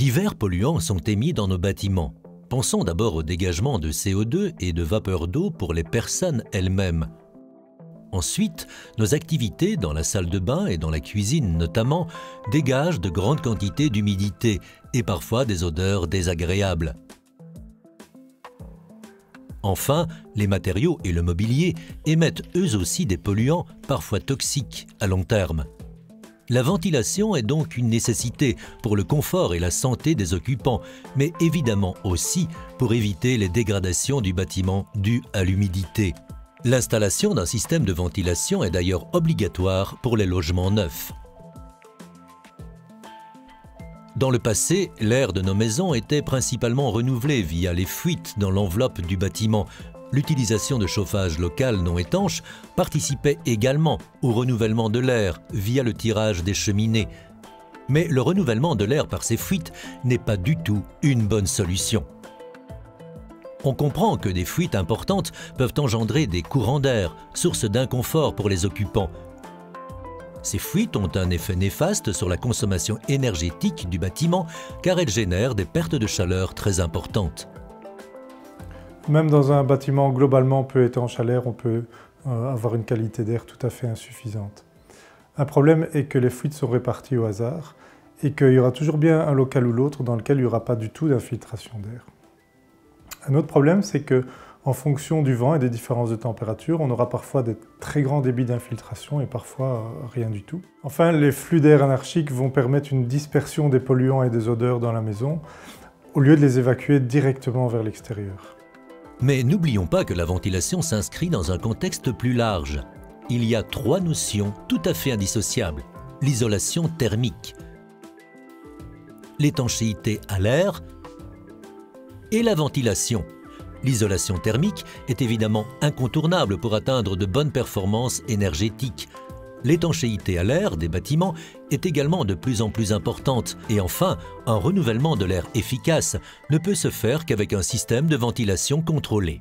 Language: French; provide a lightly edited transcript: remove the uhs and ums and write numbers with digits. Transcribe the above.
Divers polluants sont émis dans nos bâtiments. Pensons d'abord au dégagement de CO2 et de vapeur d'eau pour les personnes elles-mêmes. Ensuite, nos activités dans la salle de bain et dans la cuisine notamment dégagent de grandes quantités d'humidité et parfois des odeurs désagréables. Enfin, les matériaux et le mobilier émettent eux aussi des polluants parfois toxiques à long terme. La ventilation est donc une nécessité pour le confort et la santé des occupants, mais évidemment aussi pour éviter les dégradations du bâtiment dues à l'humidité. L'installation d'un système de ventilation est d'ailleurs obligatoire pour les logements neufs. Dans le passé, l'air de nos maisons était principalement renouvelé via les fuites dans l'enveloppe du bâtiment. L'utilisation de chauffage local non étanche participait également au renouvellement de l'air via le tirage des cheminées. Mais le renouvellement de l'air par ces fuites n'est pas du tout une bonne solution. On comprend que des fuites importantes peuvent engendrer des courants d'air, source d'inconfort pour les occupants. Ces fuites ont un effet néfaste sur la consommation énergétique du bâtiment car elles génèrent des pertes de chaleur très importantes. Même dans un bâtiment globalement peu étanche à l'air, on peut avoir une qualité d'air tout à fait insuffisante. Un problème est que les fuites sont réparties au hasard et qu'il y aura toujours bien un local ou l'autre dans lequel il n'y aura pas du tout d'infiltration d'air. Un autre problème, c'est qu'en fonction du vent et des différences de température, on aura parfois des très grands débits d'infiltration et parfois rien du tout. Enfin, les flux d'air anarchiques vont permettre une dispersion des polluants et des odeurs dans la maison, au lieu de les évacuer directement vers l'extérieur. Mais n'oublions pas que la ventilation s'inscrit dans un contexte plus large. Il y a trois notions tout à fait indissociables. L'isolation thermique, l'étanchéité à l'air et la ventilation. L'isolation thermique est évidemment incontournable pour atteindre de bonnes performances énergétiques. L'étanchéité à l'air des bâtiments est également de plus en plus importante. Et enfin, un renouvellement de l'air efficace ne peut se faire qu'avec un système de ventilation contrôlé.